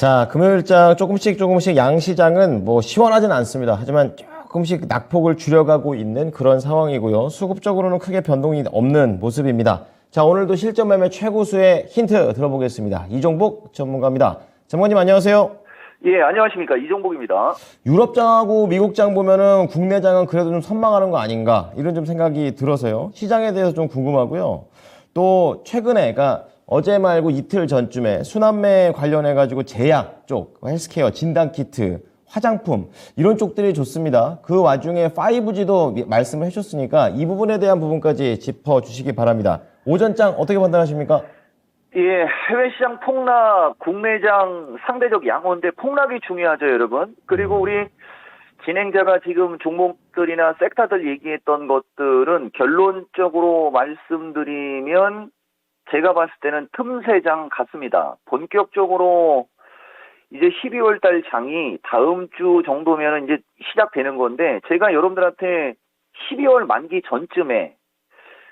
자, 금요일장 조금씩 양시장은 뭐 시원하진 않습니다. 하지만 조금씩 낙폭을 줄여가고 있는 그런 상황이고요. 수급적으로는 크게 변동이 없는 모습입니다. 자, 오늘도 실전 매매 최고수의 힌트 들어보겠습니다. 이종복 전문가입니다. 전문가님 안녕하세요. 예, 안녕하십니까. 이종복입니다. 유럽장하고 미국장 보면은 국내장은 그래도 좀 선망하는 거 아닌가 이런 좀 생각이 들어서요. 시장에 대해서 좀 궁금하고요. 또 최근에 그러니까 어제 말고 이틀 전쯤에 수남매 관련해가지고 제약 쪽, 헬스케어, 진단키트, 화장품 이런 쪽들이 좋습니다. 그 와중에 5G도 말씀을 해주셨으니까 이 부분에 대한 부분까지 짚어주시기 바랍니다. 오전장 어떻게 판단하십니까? 예, 해외 시장 폭락, 국내장 상대적 양호인데 폭락이 중요하죠, 여러분. 그리고 우리 진행자가 지금 종목들이나 섹터들 얘기했던 것들은 결론적으로 말씀드리면 제가 봤을 때는 틈새장 같습니다. 본격적으로 이제 12월 달 장이 다음 주 정도면 이제 시작되는 건데 제가 여러분들한테 12월 만기 전쯤에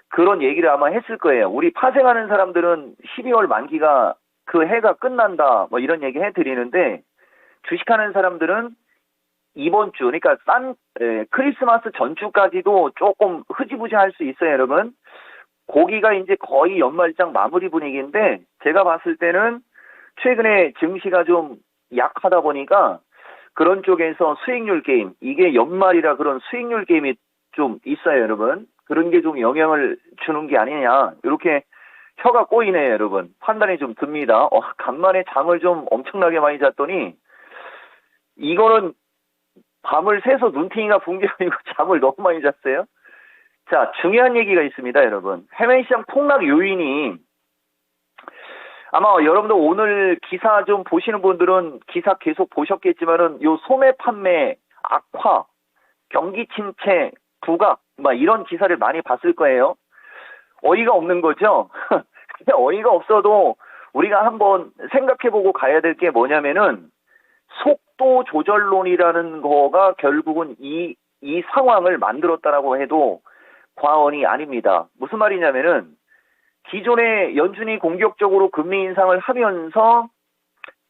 그런 얘기를 아마 했을 거예요. 우리 파생하는 사람들은 12월 만기가 그 해가 끝난다 뭐 이런 얘기 해드리는데 주식하는 사람들은 이번 주 그러니까 크리스마스 전주까지도 조금 흐지부지할 수 있어요, 여러분. 고기가 이제 거의 연말장 마무리 분위기인데 제가 봤을 때는 최근에 증시가 좀 약하다 보니까 그런 쪽에서 수익률 게임, 이게 연말이라 그런 수익률 게임이 좀 있어요, 여러분. 그런 게 좀 영향을 주는 게 아니냐. 이렇게 혀가 꼬이네요, 여러분. 판단이 좀 듭니다. 간만에 잠을 좀 엄청나게 많이 잤더니 이거는 밤을 새서 눈팅이가 붕 게 아니고 잠을 너무 많이 잤어요. 자, 중요한 얘기가 있습니다, 여러분. 해외 시장 폭락 요인이 아마 여러분들 오늘 기사 좀 보시는 분들은 기사 계속 보셨겠지만은 요 소매 판매 악화, 경기 침체, 부각 막 이런 기사를 많이 봤을 거예요. 어이가 없는 거죠. 근데 어이가 없어도 우리가 한번 생각해보고 가야 될 게 뭐냐면은 속도 조절론이라는 거가 결국은 이 상황을 만들었다라고 해도 과언이 아닙니다. 무슨 말이냐면은 기존에 연준이 공격적으로 금리 인상을 하면서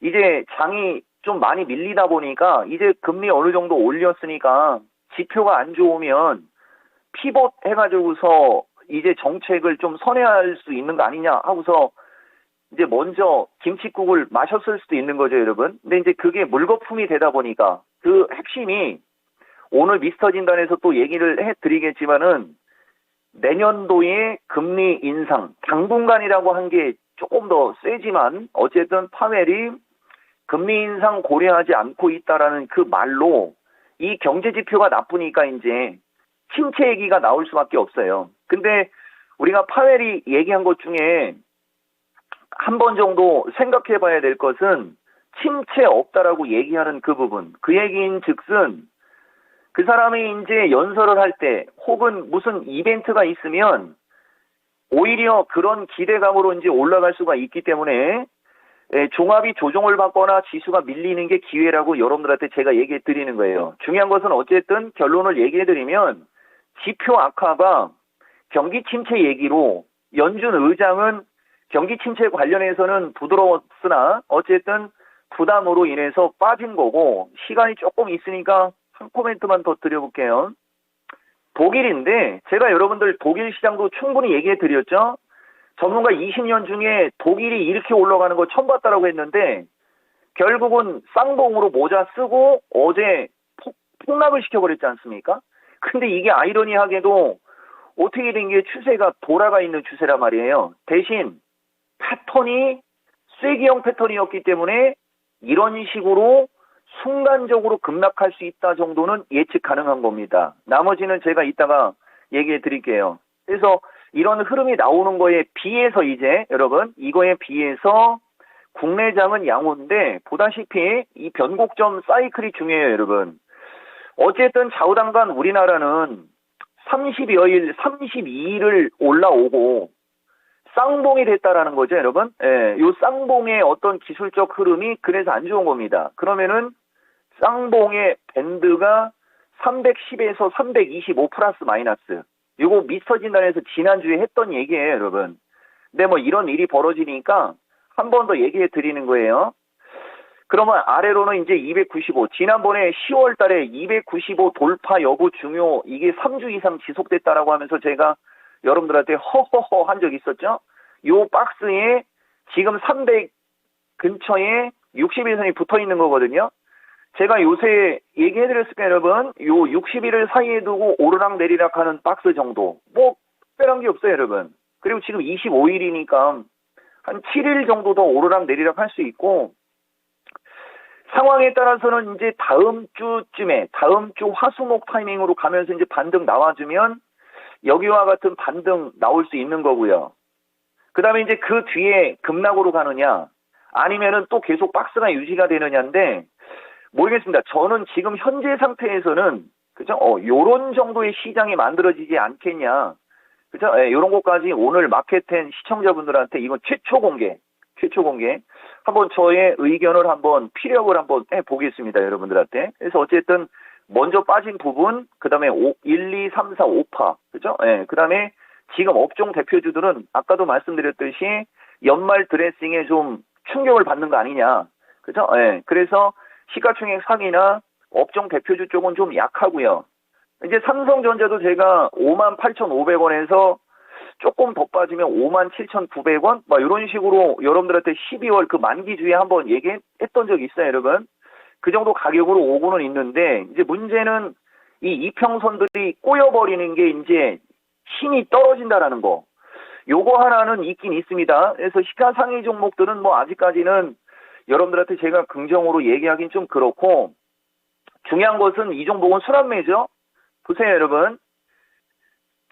이제 장이 좀 많이 밀리다 보니까 이제 금리 어느 정도 올렸으니까 지표가 안 좋으면 피벗 해가지고서 이제 정책을 좀 선회할 수 있는 거 아니냐 하고서 이제 먼저 김칫국을 마셨을 수도 있는 거죠, 여러분. 근데 이제 그게 물거품이 되다 보니까 그 핵심이 오늘 미스터 진단에서 또 얘기를 해드리겠지만은 내년도에 금리 인상, 당분간이라고 한 게 조금 더 세지만 어쨌든 파웰이 금리 인상 고려하지 않고 있다라는 그 말로 이 경제 지표가 나쁘니까 이제 침체 얘기가 나올 수밖에 없어요. 근데 우리가 파웰이 얘기한 것 중에 한 번 정도 생각해 봐야 될 것은 침체 없다라고 얘기하는 그 부분. 그 얘기인 즉슨 그 사람이 이제 연설을 할 때 혹은 무슨 이벤트가 있으면 오히려 그런 기대감으로 이제 올라갈 수가 있기 때문에 종합이 조정을 받거나 지수가 밀리는 게 기회라고 여러분들한테 제가 얘기해 드리는 거예요. 중요한 것은 어쨌든 결론을 얘기해 드리면 지표 악화가 경기 침체 얘기로 연준 의장은 경기 침체 관련해서는 부드러웠으나 어쨌든 부담으로 인해서 빠진 거고 시간이 조금 있으니까 한 코멘트만 더 드려볼게요. 독일인데 제가 여러분들 독일 시장도 충분히 얘기해 드렸죠. 전문가 20년 중에 독일이 이렇게 올라가는 거 처음 봤다라고 했는데 결국은 쌍봉으로 모자 쓰고 어제 폭락을 시켜버렸지 않습니까? 근데 이게 아이러니하게도 어떻게 된 게 추세가 돌아가 있는 추세란 말이에요. 대신 패턴이 쐐기형 패턴이었기 때문에 이런 식으로 순간적으로 급락할 수 있다 정도는 예측 가능한 겁니다. 나머지는 제가 이따가 얘기해 드릴게요. 그래서 이런 흐름이 나오는 거에 비해서 이제 여러분 이거에 비해서 국내장은 양호인데 보다시피 이 변곡점 사이클이 중요해요, 여러분. 어쨌든 좌우당간 우리나라는 30여일, 32일을 올라오고 쌍봉이 됐다라는 거죠, 여러분. 예, 요 쌍봉의 어떤 기술적 흐름이 그래서 안 좋은 겁니다. 그러면은 쌍봉의 밴드가 310에서 325 플러스 마이너스. 요거 미스터 진단에서 지난주에 했던 얘기예요, 여러분. 근데 뭐 이런 일이 벌어지니까 한 번 더 얘기해 드리는 거예요. 그러면 아래로는 이제 295. 지난번에 10월 달에 295 돌파 여부 중요, 이게 3주 이상 지속됐다라고 하면서 제가 여러분들한테 허허허 한 적이 있었죠? 요 박스에 지금 300 근처에 61선이 붙어 있는 거거든요. 제가 요새 얘기해드렸을까요, 여러분? 요 61을 사이에 두고 오르락 내리락 하는 박스 정도. 뭐, 특별한 게 없어요, 여러분. 그리고 지금 25일이니까 한 7일 정도 더 오르락 내리락 할 수 있고, 상황에 따라서는 이제 다음 주쯤에, 다음 주 화수목 타이밍으로 가면서 이제 반등 나와주면 여기와 같은 반등 나올 수 있는 거고요. 그 다음에 이제 그 뒤에 급락으로 가느냐, 아니면은 또 계속 박스가 유지가 되느냐인데, 모르겠습니다. 저는 지금 현재 상태에서는, 그죠? 요런 정도의 시장이 만들어지지 않겠냐. 그죠? 예, 요런 것까지 오늘 마켓텐 시청자분들한테 이건 최초 공개. 한번 저의 의견을 한번 피력을 한번 해보겠습니다. 여러분들한테. 그래서 어쨌든 먼저 빠진 부분, 그 다음에 1, 2, 3, 4, 5파. 그죠? 예, 그 다음에 지금 업종 대표주들은 아까도 말씀드렸듯이 연말 드레싱에 좀 충격을 받는 거 아니냐. 그죠? 예, 그래서 시가총액 상위나 업종 대표주 쪽은 좀 약하고요. 이제 삼성전자도 제가 58,500원에서 조금 더 빠지면 57,900원? 막 이런 식으로 여러분들한테 12월 그 만기주에 한번 얘기했던 적이 있어요, 여러분. 그 정도 가격으로 오고는 있는데, 이제 문제는 이 이평선들이 꼬여버리는 게 이제 힘이 떨어진다라는 거. 요거 하나는 있긴 있습니다. 그래서 시가상위 종목들은 뭐 아직까지는 여러분들한테 제가 긍정으로 얘기하긴 좀 그렇고, 중요한 것은 이 종목은 순환매죠. 보세요, 여러분.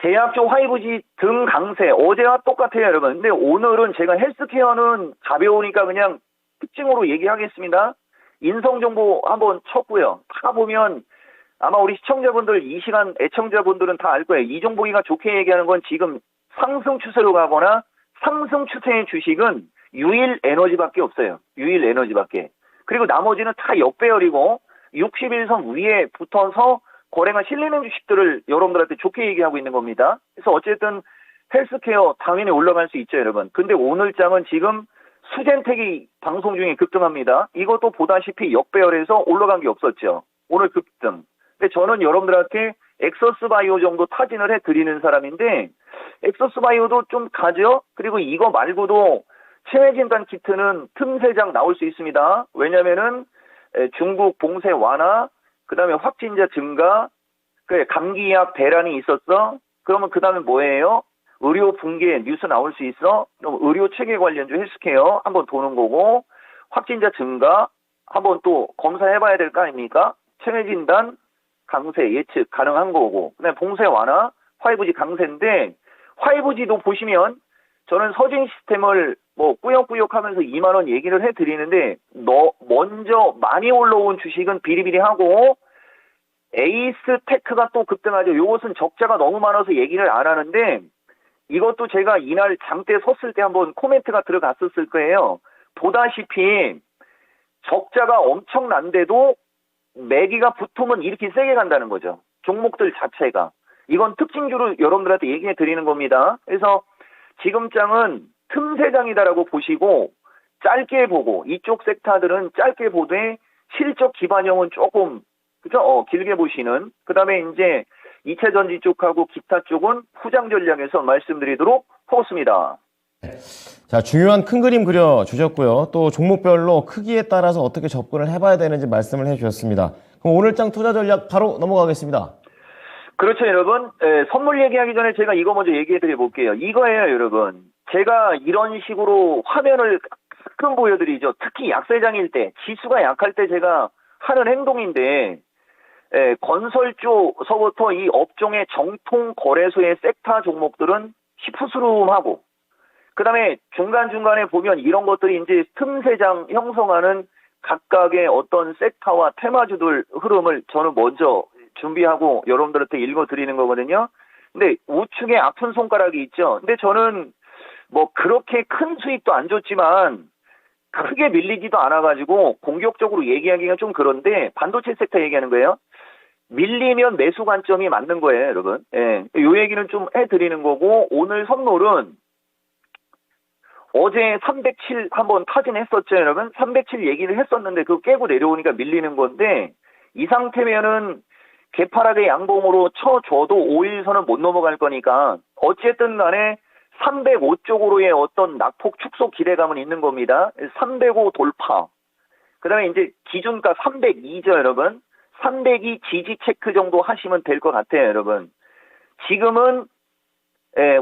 제약조 화이브지 등 강세, 어제와 똑같아요, 여러분. 근데 오늘은 제가 헬스케어는 가벼우니까 그냥 특징으로 얘기하겠습니다. 인성정보 한번 쳤고요. 다 보면 아마 우리 시청자분들, 이 시간 애청자분들은 다 알 거예요. 이종복이가 좋게 얘기하는 건 지금 상승 추세로 가거나 상승 추세의 주식은 유일 에너지밖에 없어요. 유일 에너지밖에. 그리고 나머지는 다 역배열이고 61선 위에 붙어서 거래가 실리는 주식들을 여러분들한테 좋게 얘기하고 있는 겁니다. 그래서 어쨌든 헬스케어 당연히 올라갈 수 있죠, 여러분. 근데 오늘 장은 지금 수젠텍이 방송 중에 급등합니다. 이것도 보다시피 역배열에서 올라간 게 없었죠. 오늘 급등. 근데 저는 여러분들한테 엑서스바이오 정도 타진을 해드리는 사람인데, 엑서스바이오도 좀 가죠? 그리고 이거 말고도 체외진단 키트는 틈새장 나올 수 있습니다. 왜냐면은 중국 봉쇄 완화, 그 다음에 확진자 증가, 감기약 대란이 있었어? 그러면 그 다음에 뭐예요? 의료 붕괴 뉴스 나올 수 있어? 그럼 의료 체계 관련주 헬스케어 한번 도는 거고, 확진자 증가 한번 또 검사해봐야 될 거 아닙니까? 체외진단 강세 예측 가능한 거고, 그 다음에 봉쇄 완화, 화이브지 강세인데, 화이브지도 보시면 저는 서진 시스템을 뭐 꾸역꾸역 하면서 2만원 얘기를 해드리는데, 먼저 많이 올라온 주식은 비리비리하고, 에이스 테크가 또 급등하죠. 이것은 적자가 너무 많아서 얘기를 안 하는데, 이것도 제가 이날 장대 섰을 때 한번 코멘트가 들어갔었을 거예요. 보다시피 적자가 엄청난데도 매기가 붙으면 이렇게 세게 간다는 거죠. 종목들 자체가. 이건 특징주로 여러분들한테 얘기해 드리는 겁니다. 그래서 지금 장은 틈새장이다라고 보시고 짧게 보고, 이쪽 섹터들은 짧게 보되 실적 기반형은 조금, 그죠? 길게 보시는. 그 다음에 이제 이체전지 쪽하고 기타 쪽은 후장 전략에서 말씀드리도록 하겠습니다. 자, 중요한 큰 그림 그려주셨고요. 또 종목별로 크기에 따라서 어떻게 접근을 해봐야 되는지 말씀을 해주셨습니다. 그럼 오늘장 투자 전략 바로 넘어가겠습니다. 그렇죠, 여러분. 선물 얘기하기 전에 제가 이거 먼저 얘기해 드려볼게요. 이거예요, 여러분. 제가 이런 식으로 화면을 가끔 보여드리죠. 특히 약세장일 때, 지수가 약할 때 제가 하는 행동인데, 건설주서부터 이 업종의 정통 거래소의 섹터 종목들은 시푸스름하고, 그 다음에 중간중간에 보면 이런 것들이 이제 틈새장 형성하는 각각의 어떤 섹터와 테마주들 흐름을 저는 먼저 준비하고 여러분들한테 읽어드리는 거거든요. 근데 우측에 아픈 손가락이 있죠. 근데 저는 뭐 그렇게 큰 수익도 안 줬지만 크게 밀리지도 않아가지고 공격적으로 얘기하기가 좀 그런데, 반도체 섹터 얘기하는 거예요. 밀리면 매수 관점이 맞는 거예요, 여러분. 요 얘기는 좀 해드리는 거고, 오늘 선물은 어제 307 한번 타진했었죠, 여러분. 307 얘기를 했었는데 그거 깨고 내려오니까 밀리는 건데 이 상태면은 개파락의 양봉으로 쳐줘도 5일선은 못 넘어갈 거니까 어쨌든 간에 305 쪽으로의 어떤 낙폭 축소 기대감은 있는 겁니다. 305 돌파. 그 다음에 이제 기준가 302죠, 여러분. 302 지지 체크 정도 하시면 될 것 같아요, 여러분. 지금은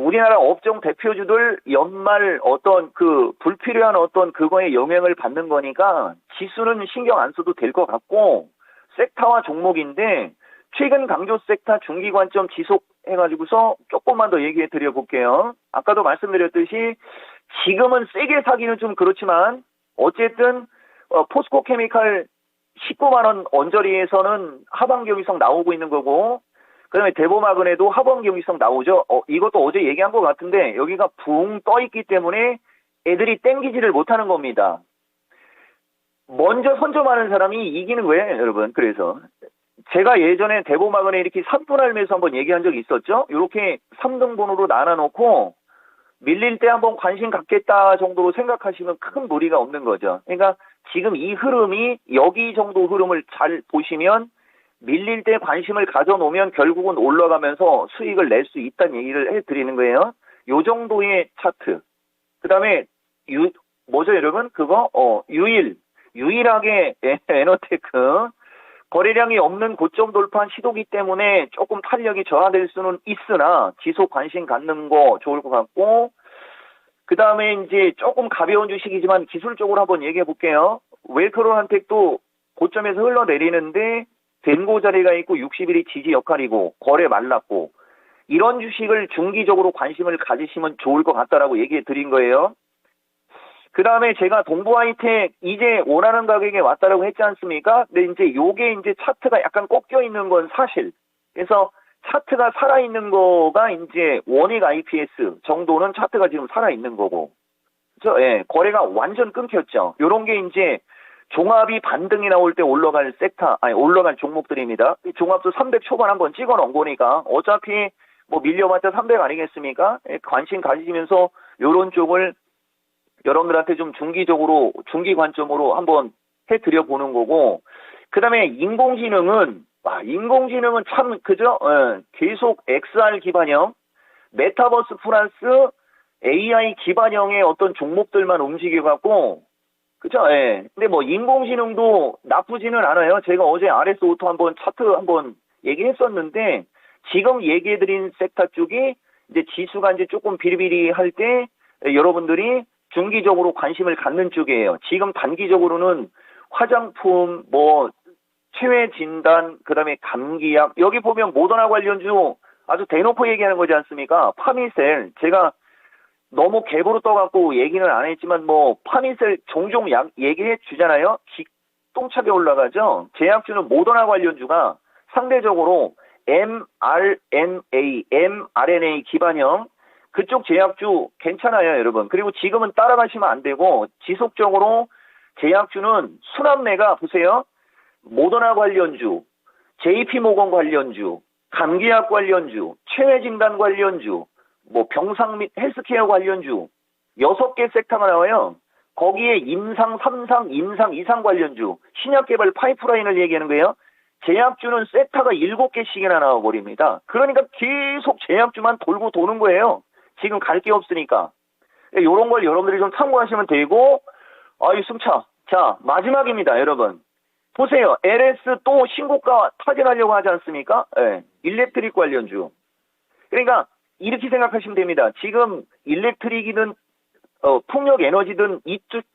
우리나라 업종 대표주들 연말 어떤 그 불필요한 어떤 그거에 영향을 받는 거니까 지수는 신경 안 써도 될 것 같고 섹터와 종목인데 최근 강조 섹터 중기 관점 지속해가지고서 조금만 더 얘기해 드려 볼게요. 아까도 말씀드렸듯이 지금은 세게 사기는 좀 그렇지만 어쨌든 포스코 케미칼 19만 원 언저리에서는 하방 경이성 나오고 있는 거고 그다음에 대보마그네도 하방 경이성 나오죠. 이것도 어제 얘기한 것 같은데 여기가 붕 떠 있기 때문에 애들이 땡기지를 못하는 겁니다. 먼저 선점하는 사람이 이기는 거예요, 여러분. 그래서 제가 예전에 대보마그네 이렇게 3분할 매수 한번 얘기한 적이 있었죠. 이렇게 3등분으로 나눠놓고 밀릴 때 한번 관심 갖겠다 정도로 생각하시면 큰 무리가 없는 거죠. 그러니까 지금 이 흐름이 여기 정도 흐름을 잘 보시면 밀릴 때 관심을 가져놓으면 결국은 올라가면서 수익을 낼 수 있다는 얘기를 해드리는 거예요. 요 정도의 차트. 그 다음에 뭐죠 여러분? 그거 유일하게 에너테크 거래량이 없는 고점 돌파한 시도기 때문에 조금 탄력이 저하될 수는 있으나 지속 관심 갖는 거 좋을 것 같고 그 다음에 이제 조금 가벼운 주식이지만 기술적으로 한번 얘기해 볼게요. 웰크론한텍도 고점에서 흘러내리는데 된고 자리가 있고 60일이 지지 역할이고 거래 말랐고 이런 주식을 중기적으로 관심을 가지시면 좋을 것 같다라고 얘기해 드린 거예요. 그 다음에 제가 동부하이텍 이제 원하는 가격에 왔다라고 했지 않습니까? 근데 이제 요게 이제 차트가 약간 꺾여 있는 건 사실. 그래서 차트가 살아있는 거가 이제 원익 IPS 정도는 차트가 지금 살아있는 거고. 거래가 완전 끊겼죠. 요런 게 이제 종합이 반등이 나올 때 올라갈 올라갈 종목들입니다. 이 종합도 300 초반 한번 찍어 놓은 거니까 어차피 뭐 밀려봤자 300 아니겠습니까? 관심 가지시면서 요런 쪽을 여러분들한테 좀 중기적으로, 중기 관점으로 한번 해드려 보는 거고, 그 다음에 인공지능은 참, 그죠? 계속 XR 기반형, 메타버스 플러스 AI 기반형의 어떤 종목들만 움직여갖고, 그죠? 근데 뭐 인공지능도 나쁘지는 않아요. 제가 어제 RS 오토 한번 차트 한번 얘기했었는데, 지금 얘기해드린 섹터 쪽이 이제 지수가 이제 조금 비리비리 할 때, 여러분들이 중기적으로 관심을 갖는 쪽이에요. 지금 단기적으로는 화장품, 체외 진단, 그 다음에 감기약, 여기 보면 모더나 관련주 아주 대놓고 얘기하는 거지 않습니까? 파미셀, 제가 너무 갭으로 떠갖고 얘기는 안 했지만 파미셀 종종 얘기해 주잖아요? 기똥차게 올라가죠? 제약주는 모더나 관련주가 상대적으로 mRNA 기반형, 그쪽 제약주 괜찮아요, 여러분. 그리고 지금은 따라가시면 안 되고 지속적으로 제약주는 순환매가 보세요. 모더나 관련주, JP모건 관련주, 감기약 관련주, 체외진단 관련주, 병상 및 헬스케어 관련주 6개 섹터가 나와요. 거기에 임상, 3상, 임상, 2상 관련주, 신약개발 파이프라인을 얘기하는 거예요. 제약주는 섹터가 7개씩이나 나와버립니다. 그러니까 계속 제약주만 돌고 도는 거예요. 지금 갈 게 없으니까. 요런 걸 여러분들이 좀 참고하시면 되고, 승차. 자, 마지막입니다, 여러분. 보세요. LS 또 신고가 타진하려고 하지 않습니까? 일렉트릭 관련주. 그러니까, 이렇게 생각하시면 됩니다. 지금 일렉트릭이든, 풍력 에너지든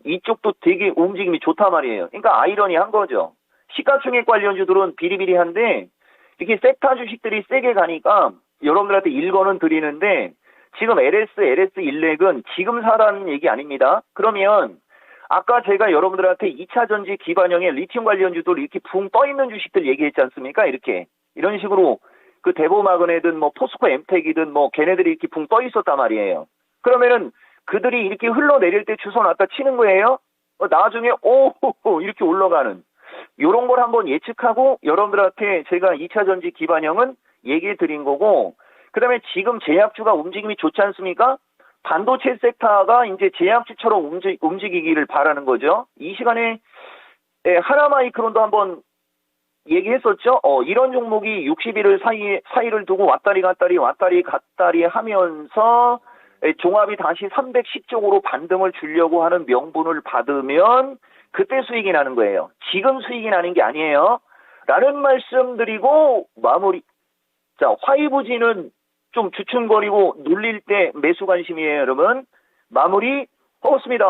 이쪽도 되게 움직임이 좋단 말이에요. 그러니까 아이러니한 거죠. 시가총액 관련주들은 비리비리한데, 이렇게 섹터 주식들이 세게 가니까, 여러분들한테 일거는 드리는데, 지금 LS 일렉은 지금 사라는 얘기 아닙니다. 그러면 아까 제가 여러분들한테 2차 전지 기반형의 리튬 관련주들 이렇게 붕 떠 있는 주식들 얘기했지 않습니까? 이런 식으로 그 대보마그네든 포스코 엠텍이든 걔네들이 이렇게 붕 떠 있었단 말이에요. 그러면은 그들이 이렇게 흘러내릴 때 주워 놨다 치는 거예요. 나중에 이렇게 올라가는 요런 걸 한번 예측하고 여러분들한테 제가 2차 전지 기반형은 얘기해 드린 거고, 그 다음에 지금 제약주가 움직임이 좋지 않습니까? 반도체 섹터가 이제 제약주처럼 움직이기를 바라는 거죠. 이 시간에 하나마이크론도 한번 얘기했었죠. 이런 종목이 60일을 사이를 두고 왔다리 갔다리 하면서 종합이 다시 310쪽으로 반등을 주려고 하는 명분을 받으면 그때 수익이 나는 거예요. 지금 수익이 나는 게 아니에요. 라는 말씀드리고 마무리. 자, 화이부지는 좀 주춤거리고 눌릴 때 매수 관심이에요, 여러분. 마무리 하겠습니다.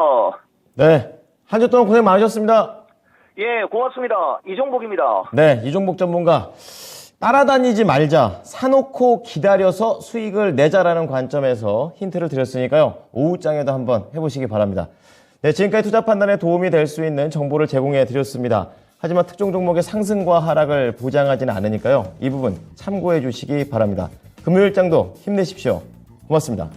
네. 한 주 동안 고생 많으셨습니다. 예, 고맙습니다. 이종복입니다. 네. 이종복 전문가. 따라다니지 말자. 사놓고 기다려서 수익을 내자라는 관점에서 힌트를 드렸으니까요. 오후장에도 한번 해보시기 바랍니다. 네. 지금까지 투자 판단에 도움이 될 수 있는 정보를 제공해 드렸습니다. 하지만 특정 종목의 상승과 하락을 보장하지는 않으니까요. 이 부분 참고해 주시기 바랍니다. 금요일장도 힘내십시오. 고맙습니다.